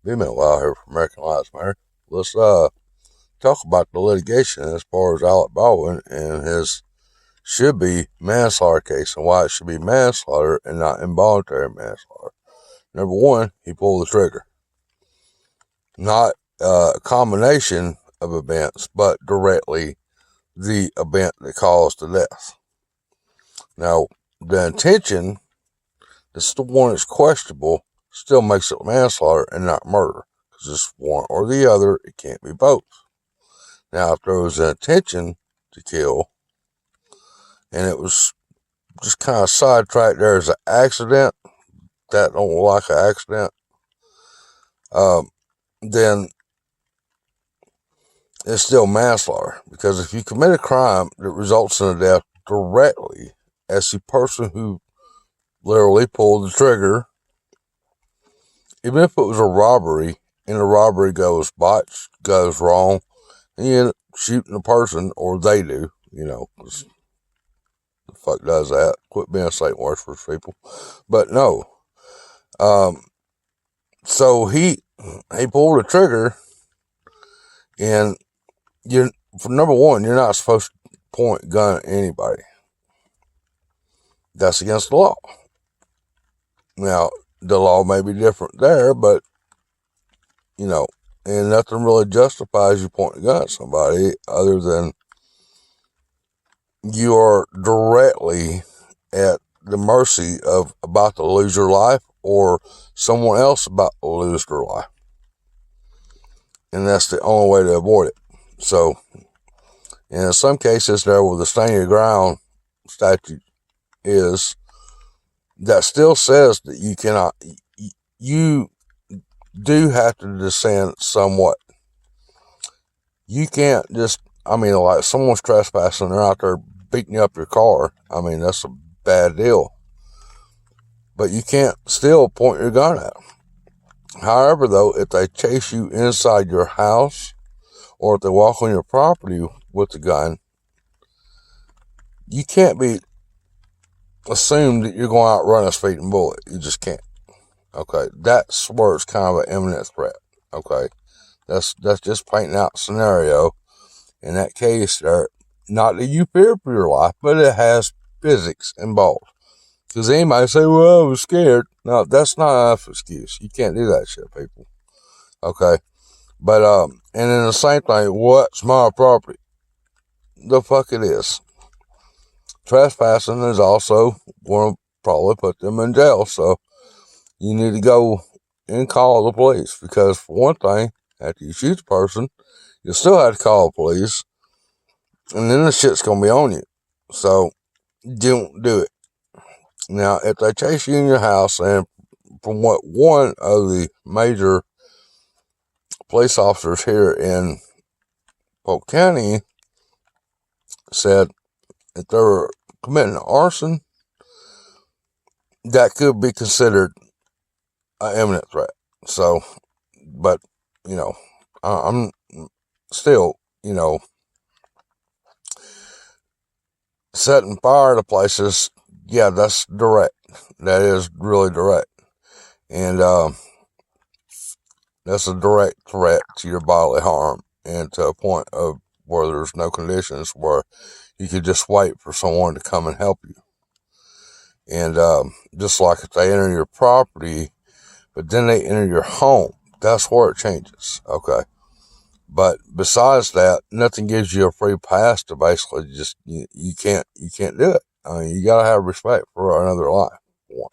female out here for American Lives Matter. Let's talk about the litigation as far as Alec Baldwin and his should be manslaughter case and why it should be manslaughter and not involuntary manslaughter. Number one, he pulled the trigger. Not a combination of events, but directly the event that caused the death. Now, the intention, that's the one that's questionable, still makes it manslaughter and not murder. Because it's one or the other, it can't be both. Now, if there was an intention to kill, and it was just kind of sidetracked there as an accident, that don't look like an accident, then it's still manslaughter. Because if you commit a crime that results in a death directly as the person who literally pulled the trigger, even if it was a robbery and the robbery goes botched, goes wrong, and you end up shooting the person, or they do, because the fuck does that? Quit being St. Worshipers, people. But no. So he pulled the trigger, and for number one, you're not supposed to point a gun at anybody. That's against the law. Now, the law may be different there, but, and nothing really justifies you pointing a gun at somebody other than you are directly at the mercy of about to lose your life or someone else about to lose their life. And that's the only way to avoid it. So, and in some cases there where the stand your ground statute is, that still says that you cannot, you do have to descend somewhat. You can't just, like someone's trespassing, they're out there beating up your car. That's a bad deal. But you can't still point your gun at them. However, though, if they chase you inside your house or if they walk on your property with the gun, you can't be assumed that you're going to outrun a speeding bullet. You just can't. Okay, that's where it's kind of an imminent threat. Okay, that's just painting out a scenario. In that case, there, not that you fear for your life, but it has physics involved. Because anybody say, well, I was scared. No, that's not enough excuse. You can't do that shit, people. Okay, but and then the same thing, what's my property? The fuck it is. Trespassing is also going to probably put them in jail. So you need to go and call the police, because for one thing, after you shoot the person, you still have to call the police, and then the shit's going to be on you. So don't do it. Now, if they chase you in your house, and from what one of the major police officers here in Polk County said, if they were committing arson, that could be considered an imminent threat. So, but, I'm still, setting fire to places, yeah, that's direct. That is really direct. And that's a direct threat to your bodily harm, and to a point of where there's no conditions where you could just wait for someone to come and help you. And just like if they enter your property, but then they enter your home, that's where it changes. Okay. But besides that, nothing gives you a free pass to basically just, you can't do it. You gotta have respect for another life. One.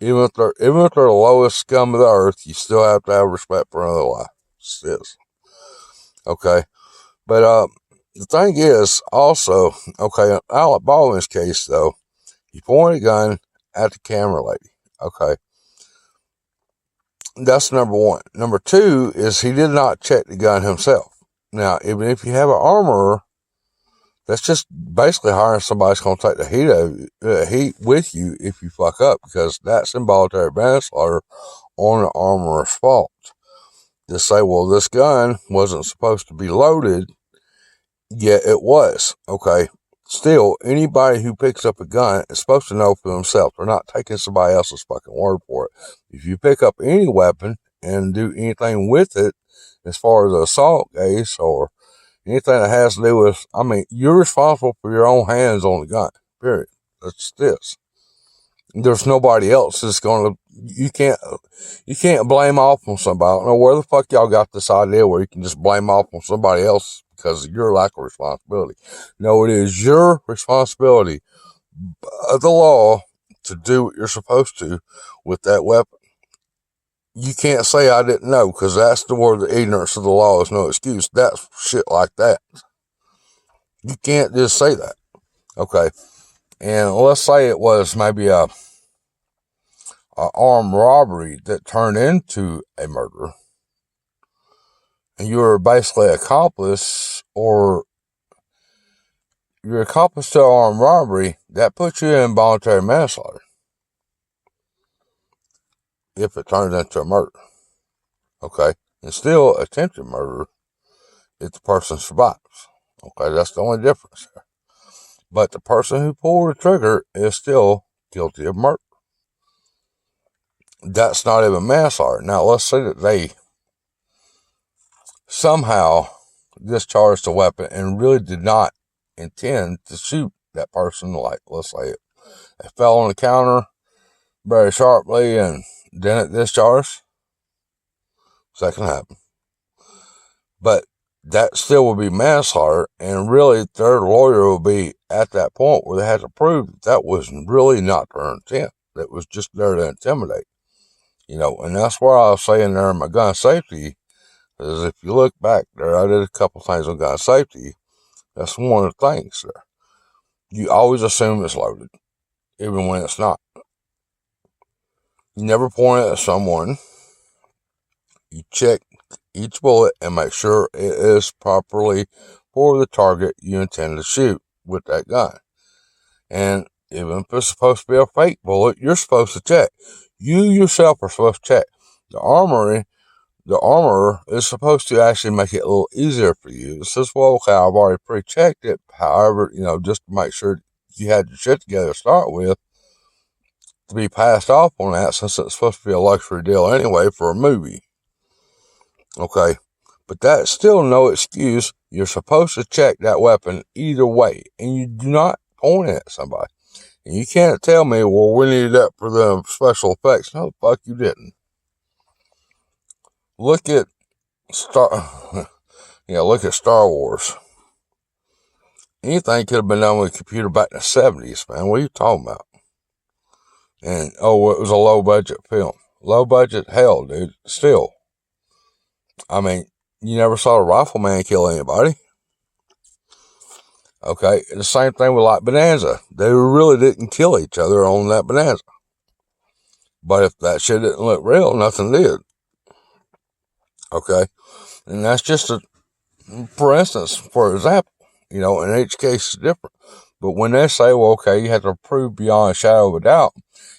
Even if they're the lowest scum of the earth, you still have to have respect for another life. It is. Okay. But the thing is also, okay, in Alec Baldwin's case though, he pointed a gun at the camera lady. Okay. That's number one. Number two is he did not check the gun himself. Now, even if you have an armorer, that's just basically hiring somebody that's going to take the heat with you if you fuck up, because that's involuntary manslaughter on the armorer's fault. Just say, well, this gun wasn't supposed to be loaded, yet it was. Okay. Still, anybody who picks up a gun is supposed to know for themselves. They're not taking somebody else's fucking word for it. If you pick up any weapon and do anything with it as far as an assault case or anything that has to do with, I mean, you're responsible for your own hands on the gun, period. That's this. There's nobody else that's going to, you can't blame off on somebody. I don't know where the fuck y'all got this idea where you can just blame off on somebody else because of your lack of responsibility. No, it is your responsibility of the law to do what you're supposed to with that weapon. You can't say I didn't know, because that's the word, the ignorance of the law is no excuse. That's shit like that. You can't just say that. Okay. And let's say it was maybe a armed robbery that turned into a murder, and you were basically accomplice, or you're accomplice to an armed robbery, that puts you in involuntary manslaughter if it turns into a murder. Okay. And still attempted murder if the person survives. Okay, that's the only difference there. But the person who pulled the trigger is still guilty of murder. That's not even manslaughter. Now, let's say that they somehow discharged the weapon and really did not intend to shoot that person. Like, let's say it fell on the counter very sharply and then it discharged. That can happen. But that still would be manslaughter, and really their lawyer will be at that point where they had to prove that was really not their intent. That was just there to intimidate. And that's where I was saying there in my gun safety, is if you look back there, I did a couple things on gun safety. That's one of the things there. You always assume it's loaded, even when it's not. You never point it at someone. You check each bullet and make sure it is properly for the target you intend to shoot with that gun. And even if it's supposed to be a fake bullet, you're supposed to check. You yourself are supposed to check. The armorer is supposed to actually make it a little easier for you. It says, well, okay, I've already pre-checked it. However, just to make sure you had your shit together to start with, to be passed off on that, since it's supposed to be a luxury deal anyway for a movie. Okay, but that's still no excuse. You're supposed to check that weapon either way, and you do not point it at somebody. And you can't tell me, well, we needed that for the special effects. No, the fuck you didn't. Look at Star Wars. Anything could have been done with a computer back in the 70s, man. What are you talking about? And, it was a low-budget film. Low-budget, hell, dude. Still. I mean, you never saw a rifleman kill anybody. Okay, the same thing with like Bonanza. They really didn't kill each other on that Bonanza. But if that shit didn't look real, nothing did. Okay, and that's just for example, in each case it's different. But when they say, well, okay, you have to prove beyond a shadow of a doubt,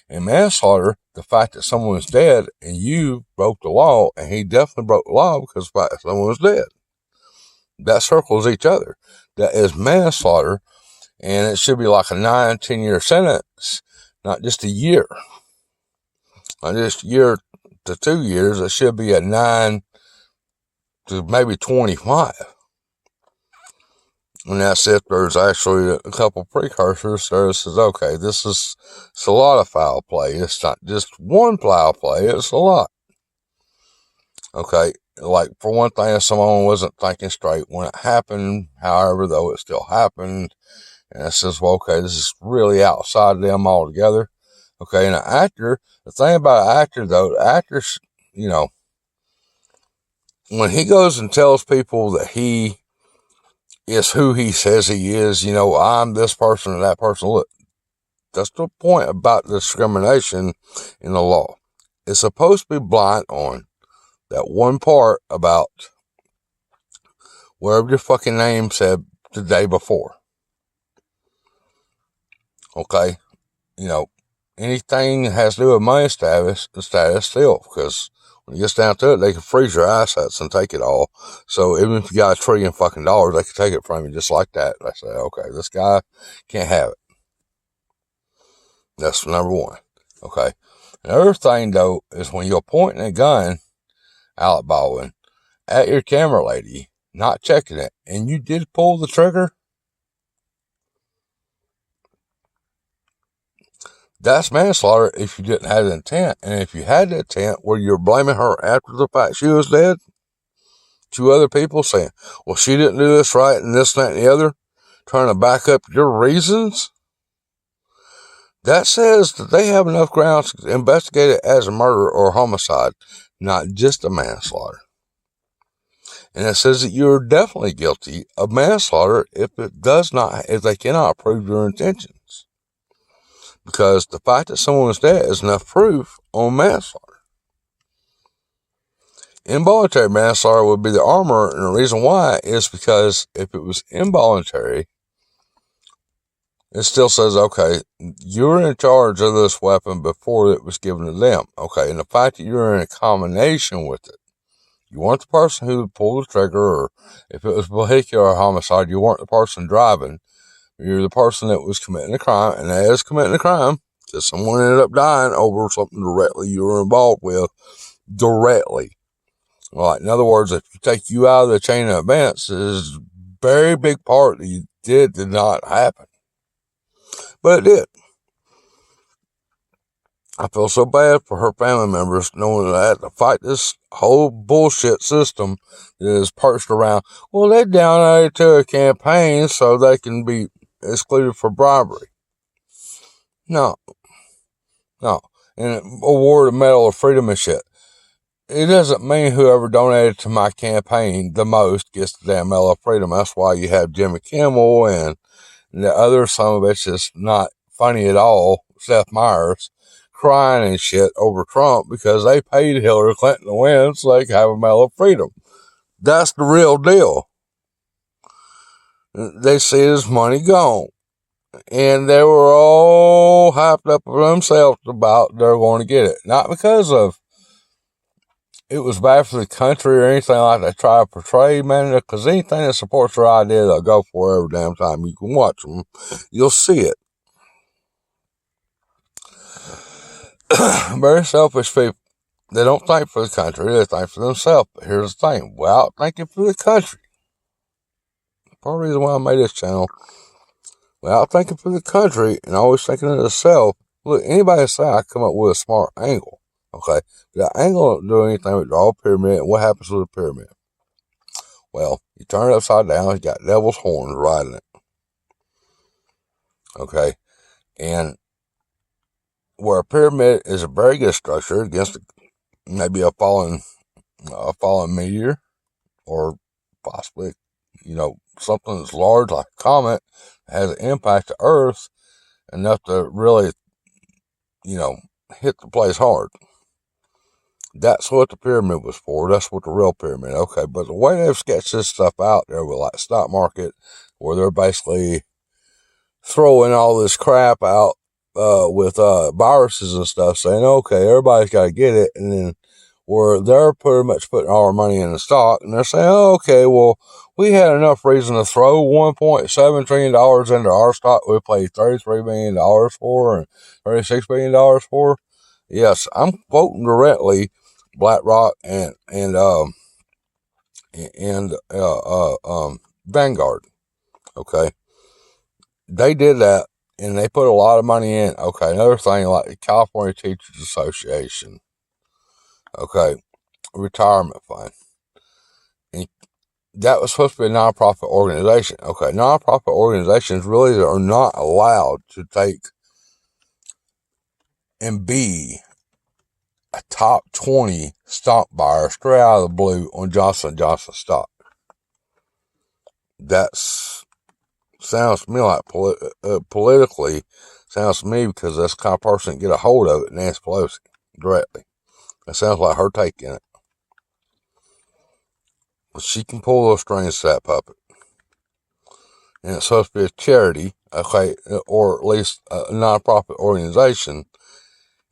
in manslaughter, the fact that someone's dead and you broke the law, and he definitely broke the law because the fact that someone was dead, that circles each other. That is manslaughter, and it should be like a 9-10-year sentence, not just a year. Not just a year to 2 years. It should be a 9 to maybe 25. And that's if there's actually a couple precursors there that says, okay, it's a lot of foul play. It's not just one foul play, it's a lot. Okay, like for one thing, if someone wasn't thinking straight when it happened, however, though it still happened, and it says, well, okay, this is really outside of them altogether. Okay, and an actor, the thing about an actor, though, the actors, when he goes and tells people that he is who he says he is, I'm this person and that person, look, that's the point about discrimination in the law. It's supposed to be blind on that one part about whatever your fucking name said the day before. Okay? Anything that has to do with money status still, because when it gets down to it, they can freeze your assets and take it all. So even if you got $1 trillion fucking dollars, they can take it from you just like that. They say, okay, this guy can't have it. That's number one. Okay. Another thing, though, is when you're pointing a gun Alec Baldwin, at your camera lady, not checking it, and you did pull the trigger, that's manslaughter if you didn't have the intent. And if you had the intent where you're blaming her after the fact she was dead to other people, saying, well, she didn't do this right and this, that, and the other, trying to back up your reasons, that says that they have enough grounds to investigate it as a murder or homicide, not just a manslaughter. And it says that you're definitely guilty of manslaughter if they cannot prove your intentions. Because the fact that someone is dead is enough proof on manslaughter. Involuntary manslaughter would be the armor, and the reason why is because if it was involuntary, it still says, okay, you were in charge of this weapon before it was given to them. Okay, and the fact that you're in a combination with it, you weren't the person who pulled the trigger, or if it was vehicular homicide, you weren't the person driving. You're the person that was committing the crime, and as committing the crime, because someone ended up dying over something directly you were involved with, directly. Right. In other words, if you take you out of the chain of events, there's a very big part that you did not happen. But it did. I feel so bad for her family members knowing that I had to fight this whole bullshit system that is perched around, well, they donated to a campaign so they can be excluded for bribery. No. And award a Medal of Freedom and shit. It doesn't mean whoever donated to my campaign the most gets the damn Medal of Freedom. That's why you have Jimmy Kimmel and the other some of it's just not funny at all, Seth Meyers, crying and shit over Trump because they paid Hillary Clinton to win so they could have a Medal of Freedom. That's the real deal. They see his money gone. And they were all hyped up for themselves about they're going to get it. Not because of it was bad for the country or anything like that. They try to portray, man, because anything that supports their idea, they'll go for every damn time. You can watch them. You'll see it. Very selfish people. They don't think for the country. They think for themselves. But here's the thing. Without thinking for the country. Part of the reason why I made this channel. Without thinking for the country and always thinking of itself. Look, anybody say I come up with a smart angle. Okay? The angle don't do anything but draw a pyramid. And what happens with a pyramid? Well, you turn it upside down. You got devil's horns riding it. Okay? And where a pyramid is a very good structure against maybe a fallen meteor, or possibly, something that's large like a comet has an impact to Earth enough to really, hit the place hard. That's what the pyramid was for. That's what the real pyramid. Okay, but the way they've sketched this stuff out there with like stock market, where they're basically throwing all this crap out with viruses and stuff, saying, okay, everybody's got to get it, and then where they're pretty much putting all our money in the stock, and they're saying, okay, well, we had enough reason to throw $1.7 trillion into our stock we paid $33 million for and $36 million for. Yes, I'm quoting directly BlackRock and Vanguard. Okay. They did that, and they put a lot of money in. Okay, another thing like the California Teachers Association. Okay, retirement fund. And that was supposed to be a nonprofit organization. Okay, nonprofit organizations really are not allowed to take and be a top 20 stock buyer straight out of the blue on Johnson & Johnson stock. That's sounds to me like politically sounds to me, because that's the kind of person that get a hold of it, Nancy Pelosi, directly. That sounds like her taking it. But she can pull those strings to that puppet. And it's supposed to be a charity, okay, or at least a nonprofit organization.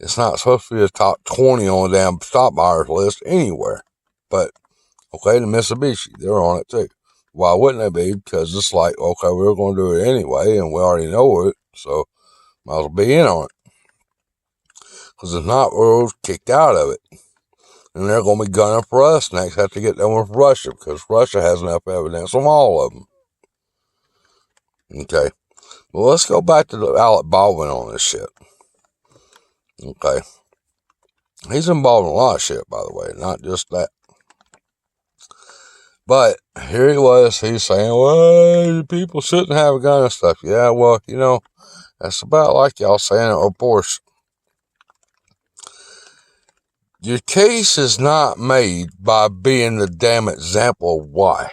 It's not supposed to be a top 20 on the damn stock buyers list anywhere. But, okay, the Mitsubishi, they're on it too. Why wouldn't they be? Because it's like, okay, we're going to do it anyway, and we already know it, so might as well be in on it. Because if not, we're kicked out of it. And they're going to be gunning for us next after they get done with Russia, because Russia has enough evidence on all of them. Okay. Well, let's go back to the Alec Baldwin on this shit. Okay. He's involved in a lot of shit, by the way, not just that. But here he was, he's saying, well, people shouldn't have a gun and stuff. Yeah, well, you know, that's about like y'all saying abortion. Your case is not made by being the damn example of why.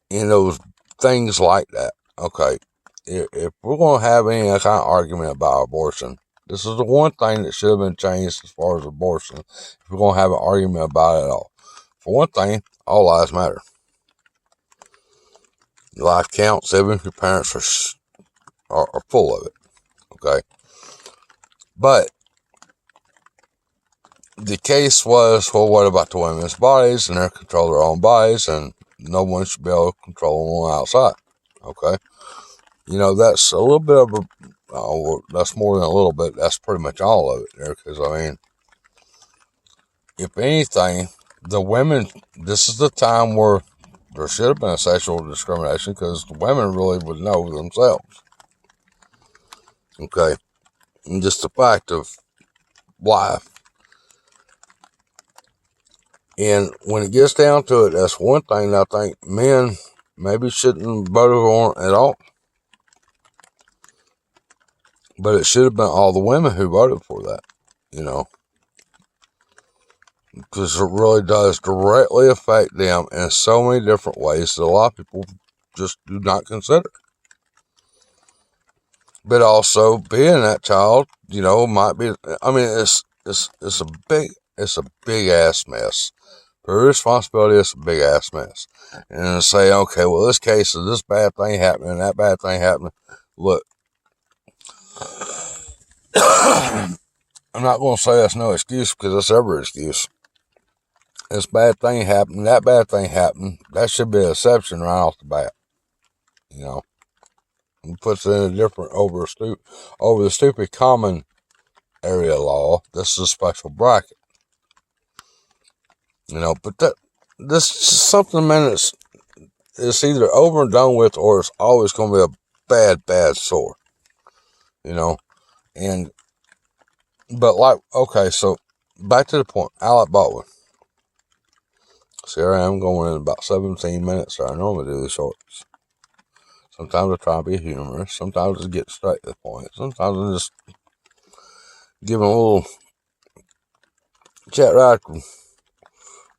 In those things like that. Okay. If we're going to have any kind of argument about abortion, this is the one thing that should have been changed as far as abortion. If we're going to have an argument about it at all. For one thing, all lives matter. Your life counts, even if your parents are full of it. Okay. But the case was, well, what about the women's bodies and their control of their own bodies, and no one should be able to control them outside. Okay. You know, that's a little bit of that's more than a little bit. That's pretty much all of it there. Because, I mean, if anything, the women, this is the time where there should have been a sexual discrimination, because the women really would know themselves. Okay. And just the fact of life. And when it gets down to it, that's one thing I think men maybe shouldn't vote on at all. But it should have been all the women who voted for that, you know. Because it really does directly affect them in so many different ways that a lot of people just do not consider. But also, being that child, you know, might be, I mean, it's a big ass mess. For responsibility, it's a big ass mess. And to say, okay, well, this case is this bad thing happening, that bad thing happening. Look, I'm not going to say that's no excuse, because that's every excuse. This bad thing happened, that bad thing happened. That should be an exception right off the bat. You know, it puts it in a different over the stupid common area law. This is a special bracket. You know, but this is something, man, it's either over and done with, or it's always going to be a bad sore. You know, but like, okay, so back to the point, Alec Baldwin. See, here I am going in about 17 minutes. So I normally do the shorts. Sometimes I try to be humorous. Sometimes I just get straight to the point. Sometimes I just give a little chat right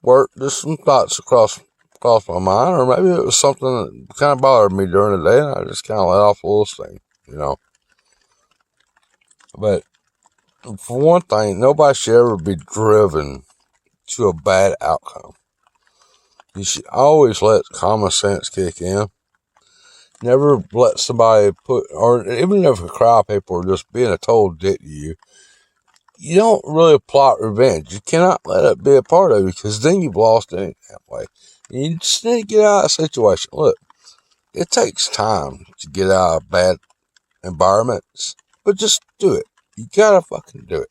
work. Just some thoughts across my mind. Or maybe it was something that kind of bothered me during the day, and I just kind of let off a little steam, you know. But for one thing, nobody should ever be driven to a bad outcome. You should always let common sense kick in. Never let somebody or even if a crowd of people are just being a total dick to you, you don't really plot revenge. You cannot let it be a part of you, because then you've lost it that way. You just need to get out of a situation. Look, it takes time to get out of bad environments, but just do it. You gotta fucking do it.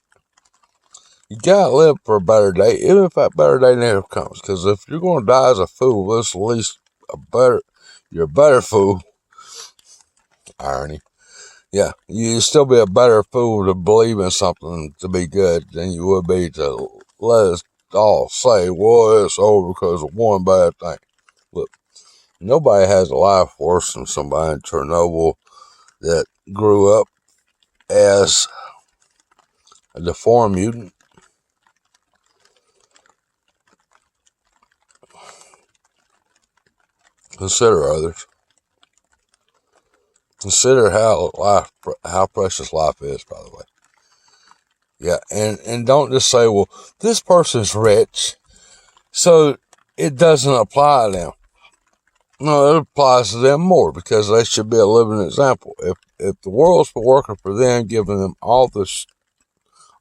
You gotta live for a better day, even if that better day never comes. Because if you're gonna die as a fool, it's at least you're a better fool. Irony. Yeah, you'd still be a better fool to believe in something to be good than you would be to let us all say, well, it's over because of one bad thing. Look, nobody has a life worse than somebody in Chernobyl that grew up as a deformed mutant. Consider others. Consider how precious life is, by the way. Yeah, and don't just say, well, this person's rich, so it doesn't apply to them. No, it applies to them more, because they should be a living example. If the world's working for them, giving them all the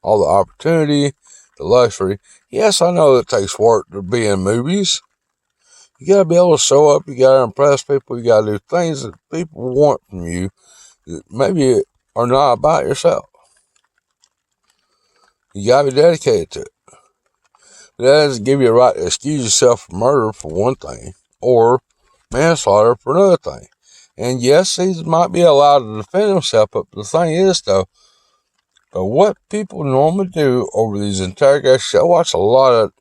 opportunity, the luxury. Yes, I know it takes work to be in movies. You gotta be able to show up. You gotta impress people. You gotta do things that people want from you that maybe are not about yourself. You gotta be dedicated to it. It doesn't give you a right to excuse yourself from murder, for one thing, or manslaughter for another thing. And yes, he might be allowed to defend himself, but the thing is, though, what people normally do over these interrogations, I watch a lot of,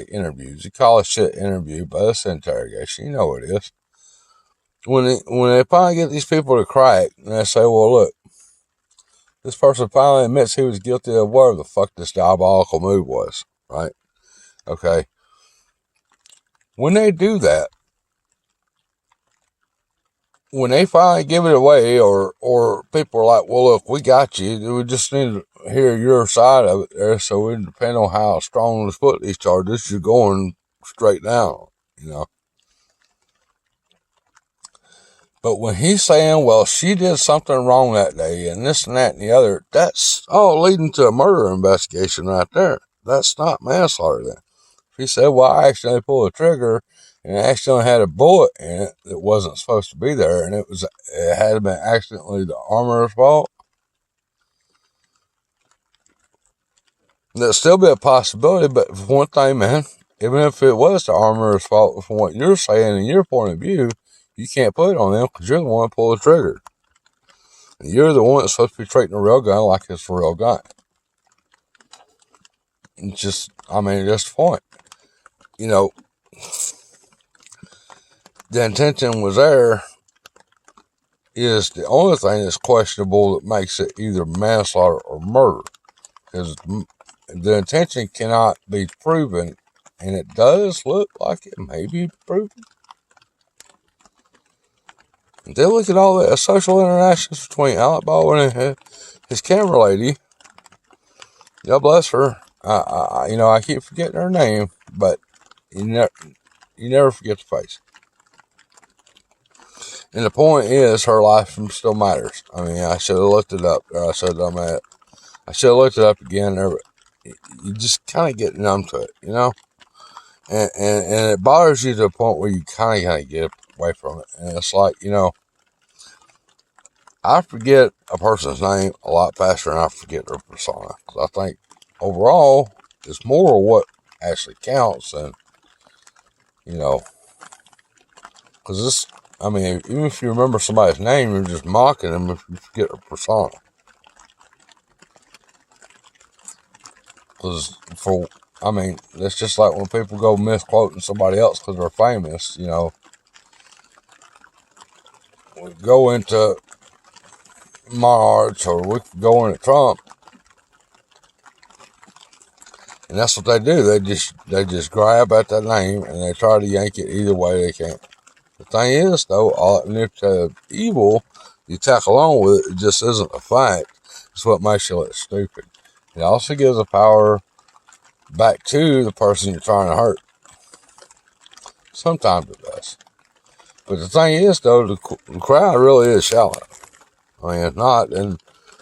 interviews. You call it shit interview, but it's interrogation. You know what it is. When they finally get these people to crack, and they say, well, look, this person finally admits he was guilty of whatever the fuck this diabolical move was, right? Okay. When they do that, when they finally give it away, or people are like, well, look, we got you. We just need to hear your side of it there, so we depend on how strong to put these charges. You're going straight down, you know. But when he's saying, well, she did something wrong that day, and this and that and the other, that's all leading to a murder investigation right there. That's not manslaughter then. If he said, well, I accidentally pulled the trigger, and it accidentally had a bullet in it that wasn't supposed to be there, and it had been accidentally the armorer's fault, that'd still be a possibility. But for one thing, man, even if it was the armorer's fault, from what you're saying and your point of view, you can't put it on them because you're the one that pulled the trigger. And you're the one that's supposed to be treating a real gun like it's a real gun. It's just, that's the point. You know, the intention was there is the only thing that's questionable that makes it either manslaughter or murder. Because the intention cannot be proven, and it does look like it may be proven. And then look at all the social interactions between Alec Baldwin and his camera lady. God bless her. I keep forgetting her name, but you never forget the face. And the point is, her life still matters. I should have looked it up. I should have looked it up again. You just kind of get numb to it, you know? And it bothers you to the point where you kind of get away from it. And it's like, I forget a person's name a lot faster than I forget their persona. Because I think overall, it's more what actually counts than, because this, even if you remember somebody's name, you're just mocking them if you forget their persona. Because it's just like when people go misquoting somebody else because they're famous, we go into March, or we could go into Trump, and that's what they do. They just grab at that name and they try to yank it either way they can. The thing is, though, if evil you tack along with it, it just isn't a fact. It's what makes you look stupid. It also gives the power back to the person you're trying to hurt. Sometimes it does. But the thing is, though, the crowd really is shallow. If not, then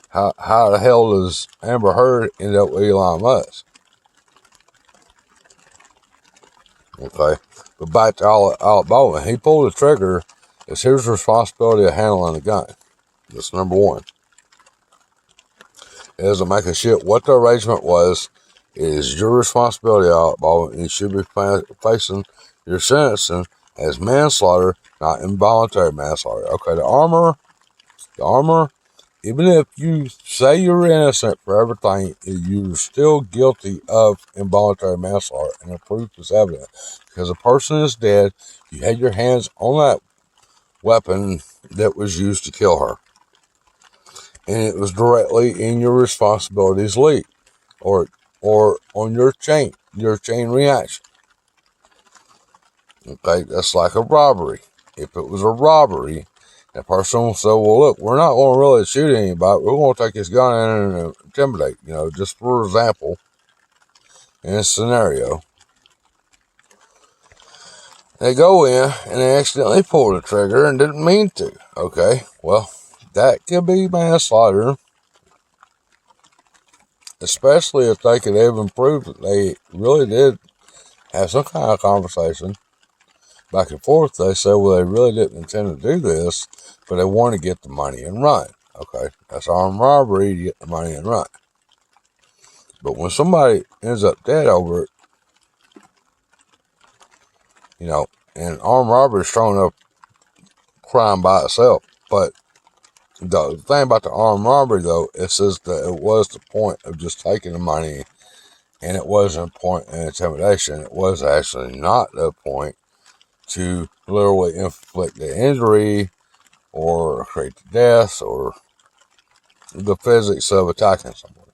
how the hell does Amber Heard end up with Elon Musk? Okay. But back to Alec Baldwin. He pulled the trigger. It's his responsibility of handling the gun. That's number one. It doesn't make a shit what the arrangement was. It is your responsibility, Alec Baldwin. You should be facing your sentencing as manslaughter, not involuntary manslaughter. Okay, the armor, even if you say you're innocent for everything, you're still guilty of involuntary manslaughter, and the proof is evident. Because a person is dead, you had your hands on that weapon that was used to kill her. And it was directly in your responsibilities lead, or on your chain reaction. Okay, that's like a robbery. If it was a robbery, that person will say, well, look, we're not going to really shoot anybody. We're going to take his gun in and intimidate, just for example, in this scenario. They go in and they accidentally pull the trigger and didn't mean to. Okay, well, that could be manslaughter, especially if they could even prove that they really did have some kind of conversation back and forth. They say, well, they really didn't intend to do this, but they want to get the money and run. Okay, that's armed robbery to get the money and run. But when somebody ends up dead over it, You know, and armed robbery is strong enough crime by itself. But the thing about the armed robbery, though, it says that it was the point of just taking the money, and it wasn't a point of intimidation. It was actually not the point to literally inflict the injury or create the death or the physics of attacking someone.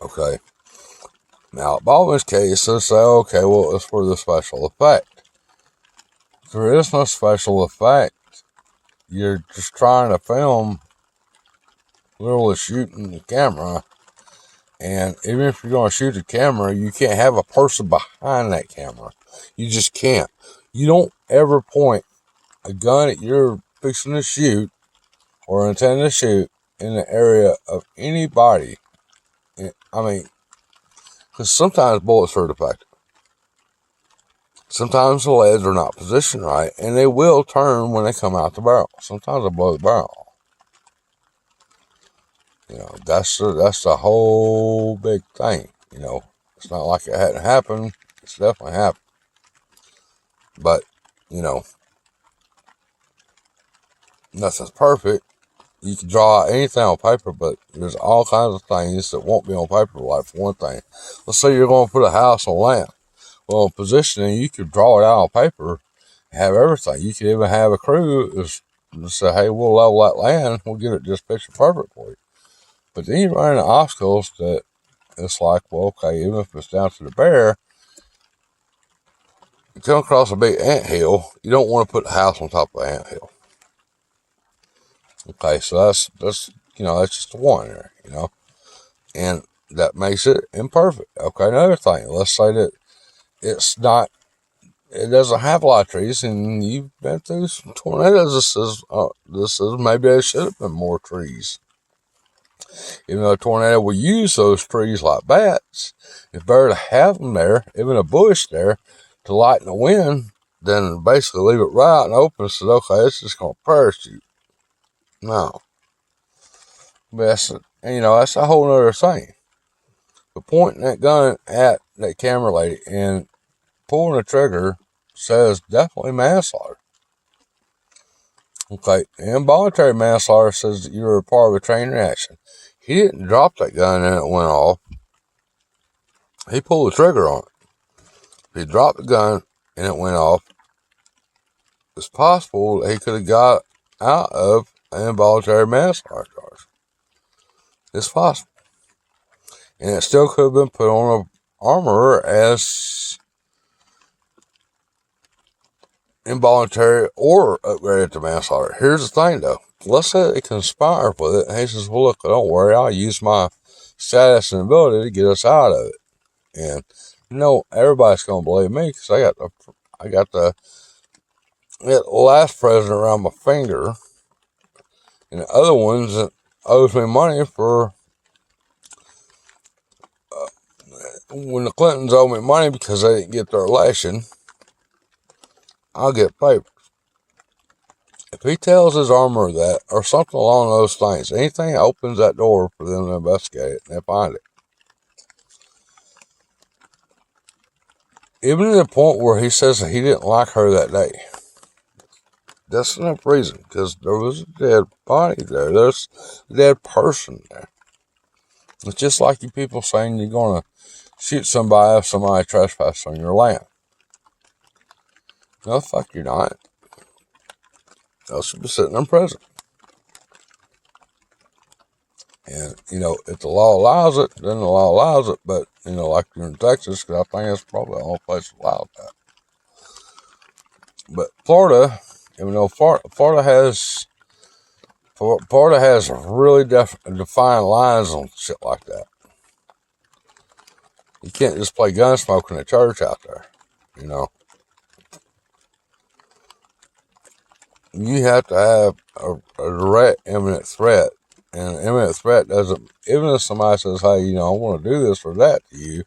Okay. Now, Baldwin's case, they say, okay, well, it's for the special effect. There is no special effect. You're just trying to film, literally shooting the camera. And even if you're going to shoot the camera, you can't have a person behind that camera. You just can't. You don't ever point a gun at you're fixing to shoot or intend to shoot in the area of anybody. I mean, because sometimes bullets are defective. Sometimes the leads are not positioned right, and they will turn when they come out the barrel. Sometimes they blow the barrel off. You know, that's the whole big thing. You know, it's not like it hadn't happened. It's definitely happened. But, you know, nothing's perfect. You can draw out anything on paper, but there's all kinds of things that won't be on paper. Like, for one thing, let's say you're going to put a house on land. Well, positioning, you could draw it out on paper, have everything. You could even have a crew say, hey, we'll level that land, we'll get it just picture perfect for you. But then you run into obstacles that it's like, well, okay, even if it's down to the bare, you come across a big anthill, you don't want to put a house on top of an anthill. Okay, so that's you know, that's just one there, you know, and that makes it imperfect. Okay, another thing, let's say that it doesn't have a lot of trees, and you've been through some tornadoes. This is maybe there should have been more trees. Even though a tornado will use those trees like bats, it's better to have them there, even a bush there, to lighten the wind, than basically leave it right out and open and say, okay, it's just going to parachute. No. But that's a whole other thing. But pointing that gun at that camera lady and pulling the trigger says definitely manslaughter. Okay, involuntary manslaughter says that you were a part of a chain reaction. He didn't drop that gun and it went off. He pulled the trigger on it. If he dropped the gun and it went off, it's possible that he could have got out of an involuntary manslaughter charge. It's possible. And it still could have been put on an armorer as involuntary or upgraded to manslaughter. Here's the thing, though. Let's say they conspire with it. And he says, well, look, don't worry. I'll use my status and ability to get us out of it. And, everybody's going to believe me because I got the last president around my finger. And the other ones that owes me money for when the Clintons owe me money because they didn't get their election, I'll get papers. If he tells his armorer that, or something along those things, anything that opens that door for them to investigate it, and they find it. Even to the point where he says that he didn't like her that day. That's enough reason, because there was a dead body there. There's a dead person there. It's just like you people saying you're going to shoot somebody if somebody trespasses on your land. No, fuck you're not. They should be sitting in prison. And, if the law allows it, then the law allows it. But, like you're in Texas, because I think it's probably the only place that allows that. But Florida, Florida has really defined lines on shit like that. You can't just play Gunsmoke in a church out there, You have to have a direct, imminent threat. And an imminent threat doesn't, even if somebody says, hey, I want to do this or that to you,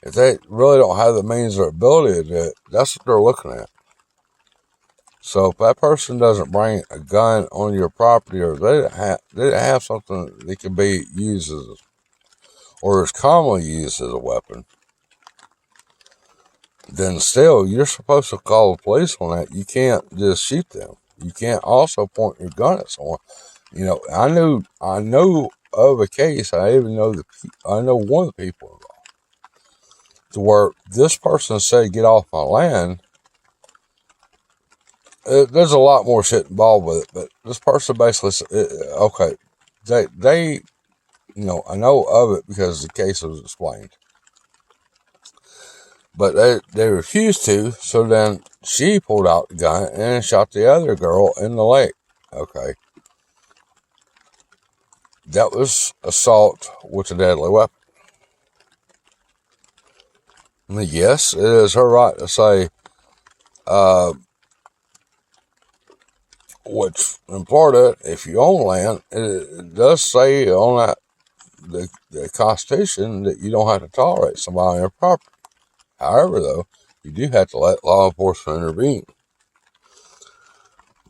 if they really don't have the means or ability to do it, that's what they're looking at. So if that person doesn't bring a gun on your property, or they didn't have something that can be used as, or is commonly used as a weapon, then still you're supposed to call the police on that. You can't just shoot them. You can't also point your gun at someone. You know, I know of a case. I even know I know one of the people involved, to where this person said, "Get off my land." There's a lot more shit involved with it, but this person basically said, okay, they, you know, I know of it because the case was explained, but they refused to. So then she pulled out the gun and shot the other girl in the leg. Okay, that was assault with a deadly weapon. And yes, it is her right to say, which in Florida, if you own land, it does say on that the Constitution that you don't have to tolerate somebody on your property. However, though, you do have to let law enforcement intervene.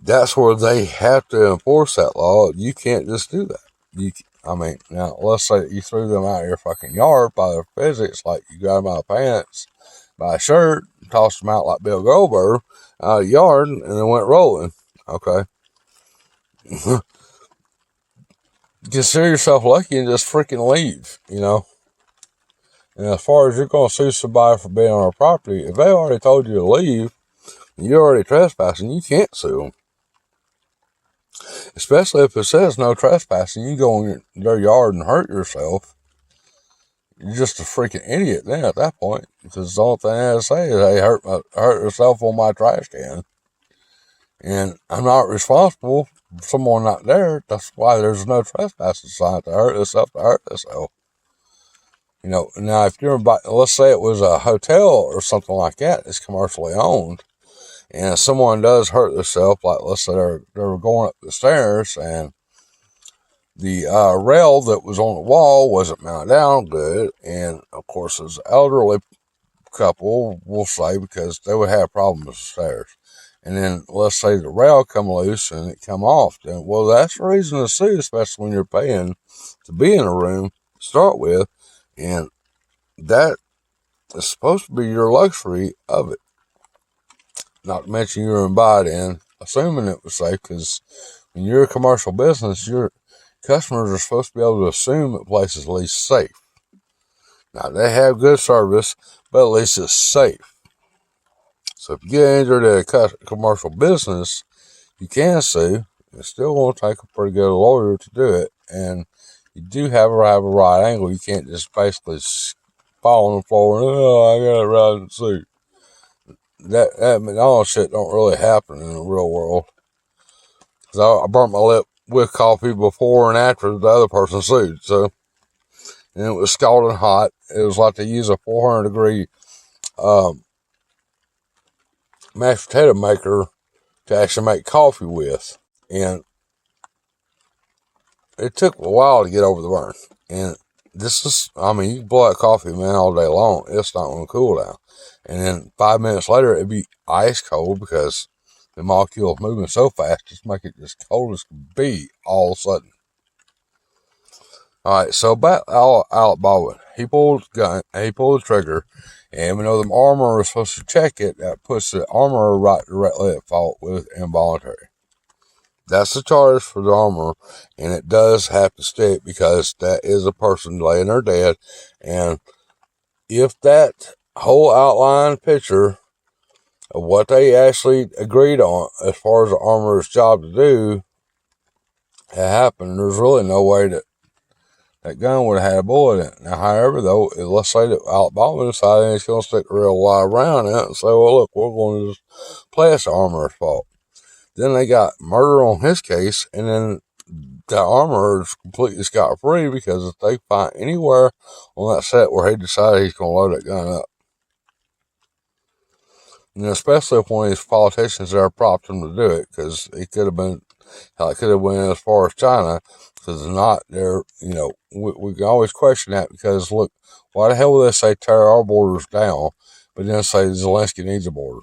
That's where they have to enforce that law. You can't just do that. I mean, now, let's say you threw them out of your fucking yard by their physics, like you got them out of pants, by a shirt, tossed them out like Bill Goldberg out of the yard, and then went rolling. Okay. Consider yourself lucky and just freaking leave, you know. And as far as you're going to sue somebody for being on our property, if they already told you to leave, and you're already trespassing, you can't sue them. Especially if it says no trespassing, you go in their yard and hurt yourself. You're just a freaking idiot then at that point. Because the only thing I have to say is, hey, hurt yourself on my trash can. And I'm not responsible for someone not there. That's why there's no trespassing sign. To hurt yourself. You know, now if you're about, let's say it was a hotel or something like that, it's commercially owned, and someone does hurt themselves, like let's say they're going up the stairs and the rail that was on the wall wasn't mounted down good, and of course as an elderly couple, we'll say, because they would have problems with the stairs, and then let's say the rail come loose and it come off, then well, that's the reason to sue, especially when you're paying to be in a room to start with, and that is supposed to be your luxury of it. Not to mention you're invited in, assuming it was safe, because when you're a commercial business, your customers are supposed to be able to assume that place is at least safe. Now, they have good service, but at least it's safe. So if you get injured at a commercial business, you can sue. It's still going to take a pretty good lawyer to do it, and you do have a right angle. You can't just basically fall on the floor and, oh, I got a right to sue. That McDonald's shit don't really happen in the real world. Cause I burnt my lip with coffee before and after the other person sued. So, and it was scalding hot. It was like they use a 400 degree mashed potato maker to actually make coffee with, and it took a while to get over the burn. And this is, I mean, you can blow that coffee, man, all day long. It's not going to cool down. And then 5 minutes later, it'd be ice cold because the molecules moving so fast, just make it as cold as can be all of a sudden. All right, so about ALEC Baldwin, he pulled the gun, he pulled the trigger, and we know the armorer was supposed to check it. That puts the armorer right directly at fault with involuntary. That's the charge for the armorer, and it does have to stick because that is a person laying there dead. And if that whole outline picture of what they actually agreed on as far as the armorer's job to do had happened, there's really no way that that gun would have had a bullet in it. Now, however, though, let's say that ALEC Baldwin decided he's going to stick a real wire around it and say, well, look, we're going to just play it's the armorer's fault. Then they got murder on his case, and then the armorer is completely scot-free because if they find anywhere on that set where he decided he's going to load that gun up, and especially if one of these politicians there propped him to do it, because it could have been, hell, it could have went as far as China, because it's not there, you know, we can always question that, because look, why the hell would they say tear our borders down, but then say Zelensky needs a border?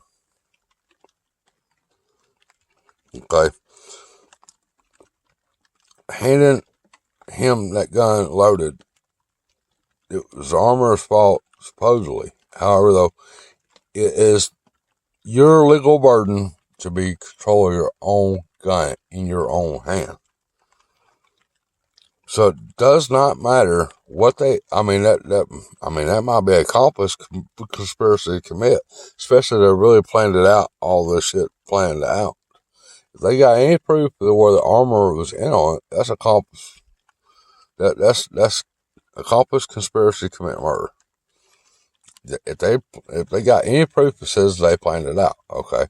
Okay. Handing him that gun loaded, it was the armorer's fault, supposedly. However, though, it is your legal burden to be control of your own gun in your own hand. So it does not matter what they. I mean that might be accomplice conspiracy to commit, especially if they really planned it out. All this shit planned out. If they got any proof of where the armor was in on it, that's accomplice. That's accomplice conspiracy to commit murder. If they got any proof that says they planned it out, okay.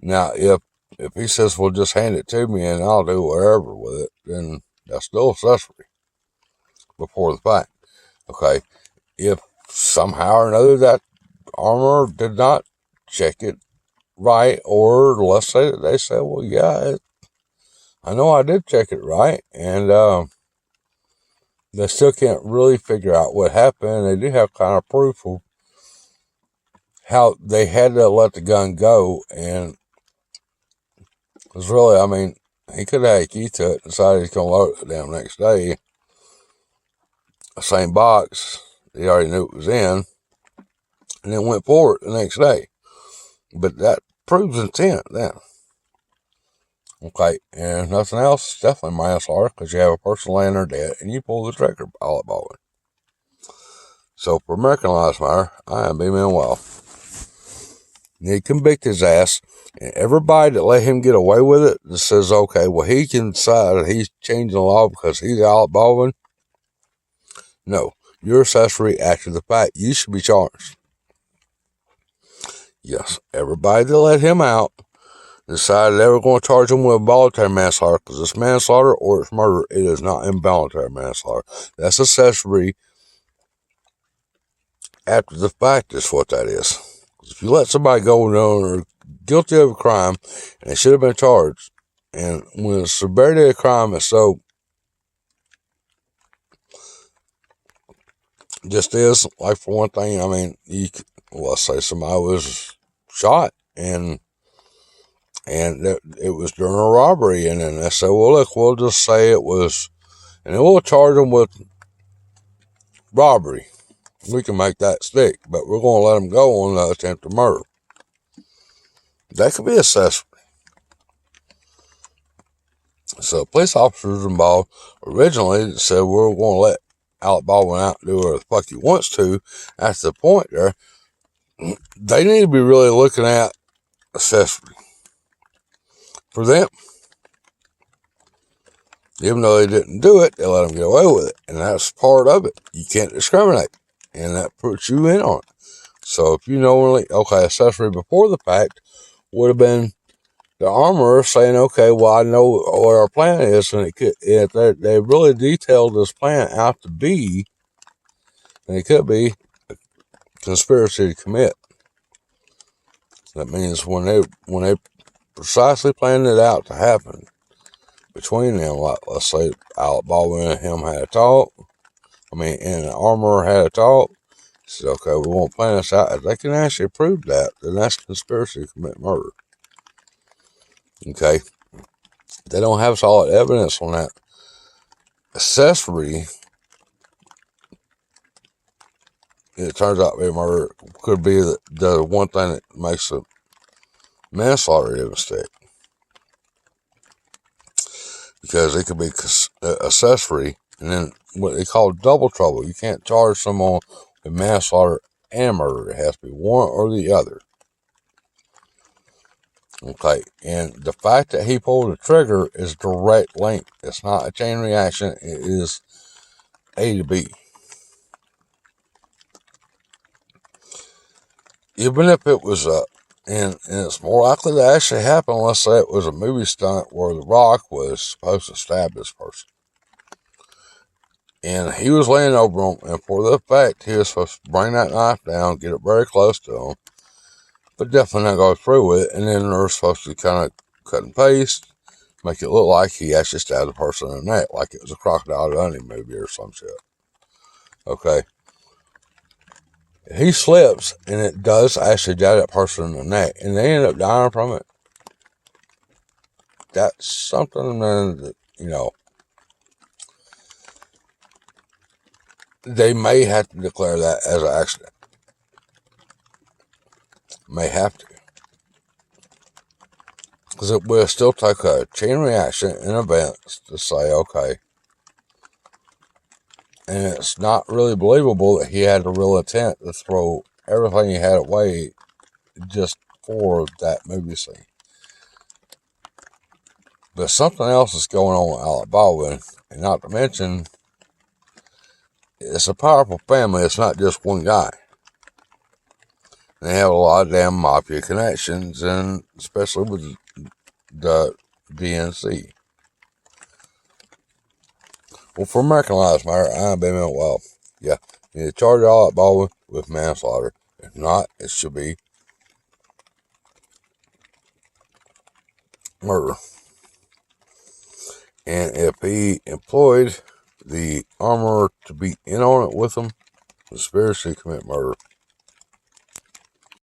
Now if he says, well, just hand it to me and I'll do whatever with it, then that's still accessory before the fact. Okay. If somehow or another that armor did not check it right, or let's say that they say, well, yeah, I know I did check it right, and they still can't really figure out what happened. They do have kind of proof of how they had to let the gun go, and because really, I mean, he could have had a key to it and decided he's going to load it the damn next day. The same box he already knew it was in, and then went for it the next day. But that proves intent then. Okay, and if nothing else, it's definitely manslaughter because you have a person laying there dead and you pull the trigger, ALEC Baldwin. So for American Lives Matter, I am B-Man Well. He convict his ass, and everybody that let him get away with it that says, okay, well, he can decide he's changing the law because he's ALEC Baldwin. No, you're accessory after the fact. You should be charged. Yes, everybody that let him out decided they were going to charge him with involuntary manslaughter because it's manslaughter or it's murder. It is not involuntary manslaughter. That's accessory after the fact is what that is. If you let somebody go known or guilty of a crime and they should have been charged, and when the severity of the crime is so just is, like for one thing, I mean, let's say somebody was shot and it was during a robbery, and then they say, well, look, we'll just say it was, and then we'll charge them with robbery. We can make that stick, but we're going to let them go on the attempted murder. That could be accessory. So police officers involved originally said we're going to let ALEC Baldwin out and do whatever the fuck he wants to. At the point there, they need to be really looking at accessory. For them, even though they didn't do it, they let him get away with it. And that's part of it. You can't discriminate. And that puts you in on it. So if you know, okay, accessory before the fact would have been the armorer saying, okay, well, I know what our plan is. And it could, if they really detailed this plan out to be, then it could be a conspiracy to commit. That means when they precisely planned it out to happen between them, like let's say ALEC Baldwin and him had a talk, and the armorer had a talk, he said, okay, we won't plan this out. If they can actually prove that, then that's conspiracy to commit murder. Okay. They don't have solid evidence on that. Accessory, it turns out to be murder, could be the one thing that makes a manslaughter a mistake. Because it could be accessory, and then what they call double trouble. You can't charge someone with manslaughter and murder. It has to be one or the other. Okay, and the fact that he pulled the trigger is direct link. It's not a chain reaction. It is A to B. Even if it was and it's more likely to actually happen, let's say it was a movie stunt where The Rock was supposed to stab this person. And he was laying over him, and for the fact he was supposed to bring that knife down, get it very close to him, but definitely not go through with it, and then they're supposed to kind of cut and paste, make it look like he actually stabbed the person in the neck, like it was a Crocodile Dundee movie or some shit. Okay. He slips, and it does actually jab that person in the neck, and they end up dying from it. That's something that, they may have to declare that as an accident. may have to. Because it will still take a chain reaction in events to say, okay. And it's not really believable that he had the real intent to throw everything he had away just for that movie scene. But something else is going on with Alec Baldwin, and not to mention, it's a powerful family. It's not just one guy. They have a lot of damn mafia connections, and especially with the DNC. Well, for American Lives Matter, I'm Ben Well. Yeah, you need to charge Alec Baldwin with manslaughter. If not, it should be murder. And if he employed the armorer to be in on it with him, conspiracy to commit murder.